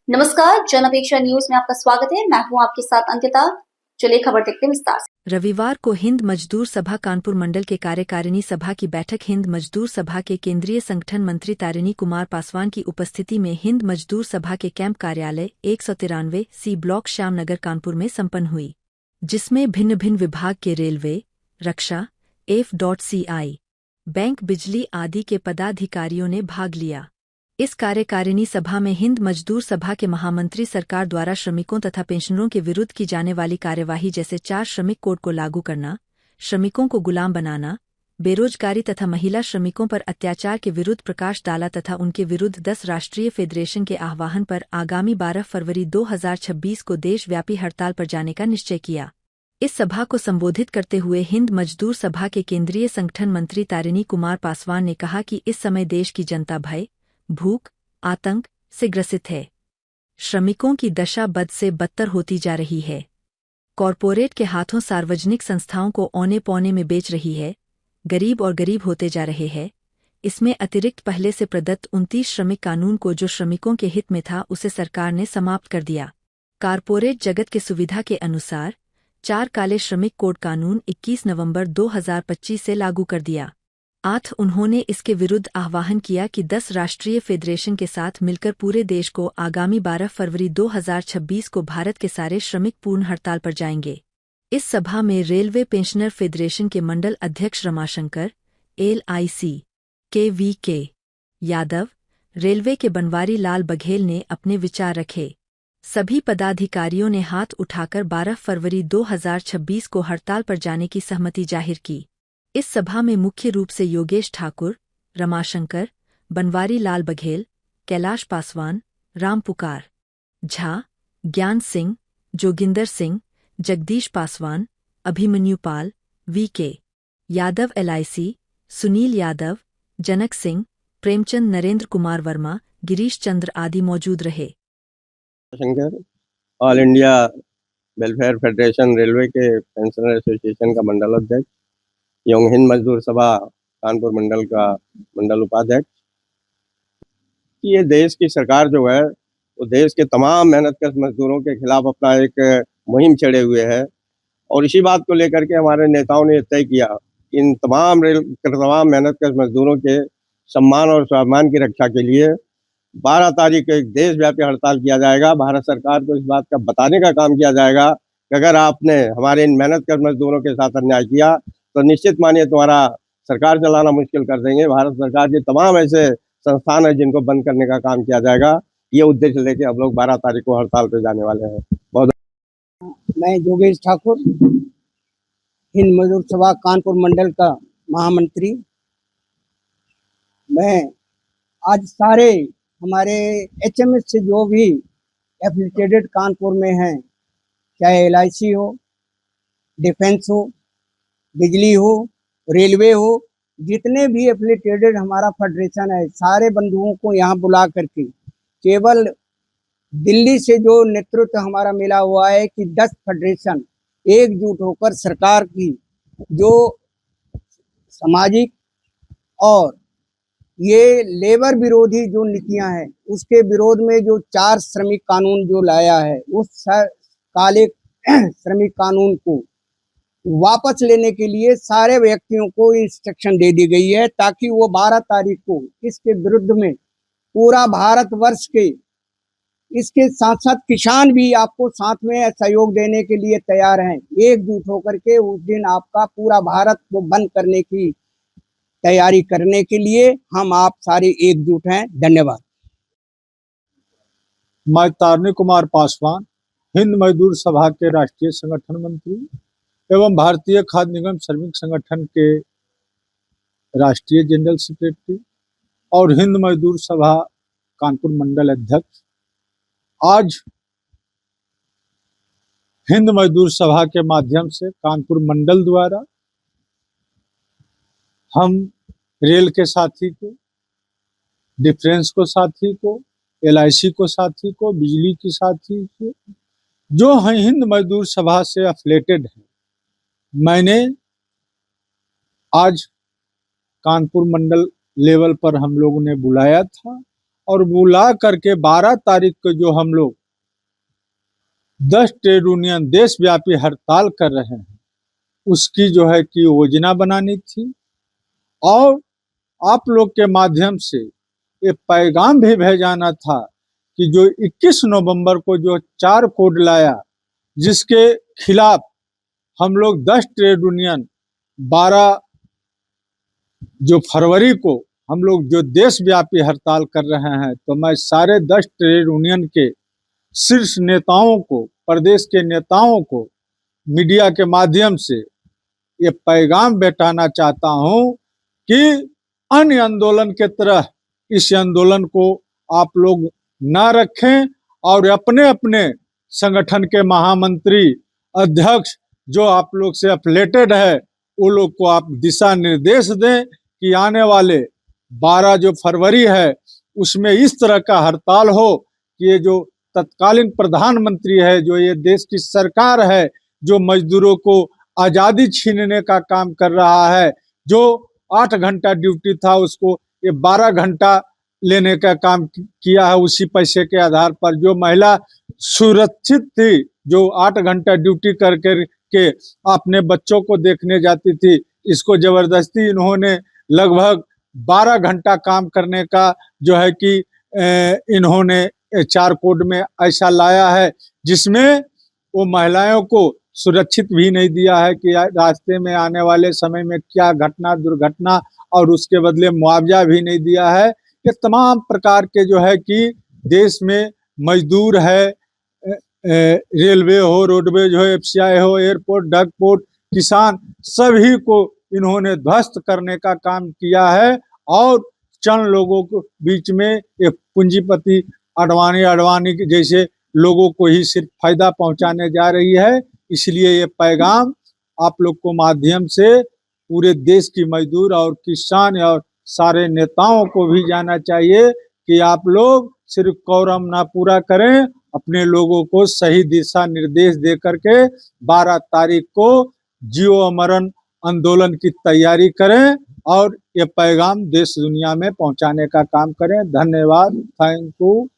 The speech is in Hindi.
नमस्कार, जन अपेक्षा न्यूज में आपका स्वागत है। मैं हूं आपके साथ अंकिता। चलिए खबर देखते हैं विस्तार से। रविवार को हिंद मजदूर सभा कानपुर मंडल के कार्यकारिणी सभा की बैठक हिंद मजदूर सभा के केंद्रीय संगठन मंत्री तारिणी कुमार पासवान की उपस्थिति में हिंद मजदूर सभा के कैंप कार्यालय 193 सी ब्लॉक श्यामनगर कानपुर में संपन्न हुई, जिसमें भिन्न भिन्न विभाग के रेलवे, रक्षा, F.CI, बैंक, बिजली आदि के पदाधिकारियों ने भाग लिया। इस कार्यकारिणी सभा में हिंद मजदूर सभा के महामंत्री सरकार द्वारा श्रमिकों तथा पेंशनरों के विरुद्ध की जाने वाली कार्यवाही जैसे 4 श्रमिक कोड को लागू करना, श्रमिकों को गुलाम बनाना, बेरोजगारी तथा महिला श्रमिकों पर अत्याचार के विरुद्ध प्रकाश डाला तथा उनके विरुद्ध 10 राष्ट्रीय फेडरेशन के आह्वान पर आगामी 12 फरवरी 2026 को देशव्यापी हड़ताल पर जाने का निश्चय किया। इस सभा को संबोधित करते हुए हिंद मजदूर सभा के केंद्रीय संगठन मंत्री तारिणी कुमार पासवान ने कहा कि इस समय देश की जनता भय, भूख, आतंक से ग्रसित है। श्रमिकों की दशा बद से बदतर होती जा रही है। कॉरपोरेट के हाथों सार्वजनिक संस्थाओं को औने पौने में बेच रही है। गरीब और गरीब होते जा रहे हैं। इसमें अतिरिक्त पहले से प्रदत्त 29 श्रमिक कानून को जो श्रमिकों के हित में था उसे सरकार ने समाप्त कर दिया। कॉरपोरेट जगत के सुविधा के अनुसार 4 काले श्रमिक कोड कानून 21 नवंबर 2025 से लागू कर दिया। उन्होंने इसके विरुद्ध आह्वान किया कि 10 राष्ट्रीय फेडरेशन के साथ मिलकर पूरे देश को आगामी 12 फरवरी 2026 को भारत के सारे श्रमिक पूर्ण हड़ताल पर जाएंगे। इस सभा में रेलवे पेंशनर फेडरेशन के मंडल अध्यक्ष रमाशंकर, LIC के VK यादव, रेलवे के बनवारी लाल बघेल ने अपने विचार रखे। सभी पदाधिकारियों ने हाथ उठाकर 12 फरवरी 2026 को हड़ताल पर जाने की सहमति जाहिर की। इस सभा में मुख्य रूप से योगेश ठाकुर, रमाशंकर, बनवारी लाल बघेल, कैलाश पासवान, राम पुकार झा, ज्ञान सिंह, जोगिंदर सिंह, जगदीश पासवान, अभिमन्यु पाल, VK यादव, LIC, सुनील यादव, जनक सिंह, प्रेमचंद, नरेंद्र कुमार वर्मा, गिरीश चंद्र आदि मौजूद रहे। Shankar all India welfare federation railway के पेंशनर एसोसिएशन का मंडल अध्यक्ष एवं हिंद मजदूर सभा कानपुर मंडल का मंडल उपाध्यक्ष। ये देश की सरकार जो है वो देश के तमाम मेहनतकश मजदूरों के खिलाफ अपना एक मुहिम छेड़े हुए है और इसी बात को लेकर के हमारे नेताओं ने तय किया कि इन तमाम मेहनतकश मजदूरों के सम्मान और स्वाभिमान की रक्षा के लिए 12 तारीख को एक देशव्यापी हड़ताल किया जाएगा। भारत सरकार को इस बात का बताने का काम किया जाएगा कि अगर आपने हमारे इन मेहनतकश मजदूरों के साथ अन्याय किया तो निश्चित मानिए तुम्हारा सरकार चलाना मुश्किल कर देंगे। भारत सरकार के तमाम ऐसे संस्थान है जिनको बंद करने का काम किया जाएगा। ये उद्देश्य लेके हम लोग 12 तारीख को हड़ताल पे जाने वाले हैं। बहुत मैं योगेश ठाकुर, हिंद मजदूर सभा कानपुर मंडल का महामंत्री। मैं आज सारे हमारे HMS से जो भी एफिलिएटेड कानपुर में हैं, चाहे LIC हो, डिफेंस हो, बिजली हो, रेलवे हो, जितने भी एफिलिएटेड हमारा फेडरेशन है, सारे बंधुओं को यहाँ बुला करके केवल दिल्ली से जो नेतृत्व हमारा मिला हुआ है कि 10 फेडरेशन एकजुट होकर सरकार की जो सामाजिक और ये लेबर विरोधी जो नीतियां हैं उसके विरोध में जो 4 श्रमिक कानून जो लाया है उस काले श्रमिक कानून को वापस लेने के लिए सारे व्यक्तियों को इंस्ट्रक्शन दे दी गई है ताकि वो 12 तारीख को इसके विरुद्ध में पूरा भारतवर्ष के इसके साथ साथ किसान भी आपको साथ में सहयोग देने के लिए तैयार हैं। एकजुट होकर के उस दिन आपका पूरा भारत को बंद करने की तैयारी करने के लिए हम आप सारे एकजुट हैं। धन्यवाद। मैं तारिणी कुमार पासवान, हिंद मजदूर सभा के राष्ट्रीय संगठन मंत्री एवं भारतीय खाद्य निगम श्रमिक संगठन के राष्ट्रीय जनरल सेक्रेटरी और हिंद मजदूर सभा कानपुर मंडल अध्यक्ष, आज हिंद मजदूर सभा के माध्यम से कानपुर मंडल द्वारा हम रेल के साथी को, डिफेंस को साथी को, LIC को साथी को, बिजली की साथी को, जो हैं हिंद मजदूर सभा से एफिलिएटेड हैं, मैंने आज कानपुर मंडल लेवल पर हम लोगों ने बुलाया था और बुला करके 12 तारीख को जो हम लोग 10 ट्रेड यूनियन देशव्यापी हड़ताल कर रहे हैं, उसकी जो है कि योजना बनानी थी और आप लोग के माध्यम से ये पैगाम भी भेजाना था कि जो 21 नवंबर को जो 4 कोड लाया, जिसके खिलाफ हम लोग 10 ट्रेड यूनियन 12 जो फरवरी को हम लोग जो देशव्यापी हड़ताल कर रहे हैं, तो मैं सारे 10 ट्रेड यूनियन के शीर्ष नेताओं को, प्रदेश के नेताओं को मीडिया के माध्यम से ये पैगाम बैठाना चाहता हूं कि अन्य आंदोलन के तरह इस आंदोलन को आप लोग ना रखें और अपने अपने संगठन के महामंत्री, अध्यक्ष जो आप लोग से अफिलेटेड है, वो लोग को आप दिशा निर्देश दें कि आने वाले 12 जो फरवरी है उसमें इस तरह का हड़ताल हो कि ये जो तत्कालीन प्रधानमंत्री है, जो ये देश की सरकार है, जो मजदूरों को आजादी छीनने का काम कर रहा है, जो 8 घंटा ड्यूटी था उसको ये 12 घंटा लेने का काम किया है, उसी पैसे के आधार पर जो महिला सुरक्षित थी, जो 8 घंटा ड्यूटी कर के अपने बच्चों को देखने जाती थी, इसको जबरदस्ती इन्होंने लगभग 12 घंटा काम करने का जो है कि इन्होंने 4 कोड में ऐसा लाया है, जिसमें वो महिलाओं को सुरक्षित भी नहीं दिया है कि रास्ते में आने वाले समय में क्या घटना दुर्घटना, और उसके बदले मुआवजा भी नहीं दिया है। ये तमाम प्रकार के जो है कि देश में मजदूर है, रेलवे हो, रोडवेज हो, एफसीआई हो, एयरपोर्ट, डक पोर्ट, किसान, सभी को इन्होंने ध्वस्त करने का काम किया है और चंद लोगों को बीच में एक पूंजीपति अडवाणी जैसे लोगों को ही सिर्फ फायदा पहुंचाने जा रही है। इसलिए ये पैगाम आप लोग को माध्यम से पूरे देश की मजदूर और किसान और सारे नेताओं को भी जाना चाहिए कि आप लोग सिर्फ कोरम ना पूरा करें, अपने लोगों को सही दिशा निर्देश दे करके 12 तारीख को जियो अमरण आंदोलन की तैयारी करें और ये पैगाम देश दुनिया में पहुंचाने का काम करें। धन्यवाद। Thank you.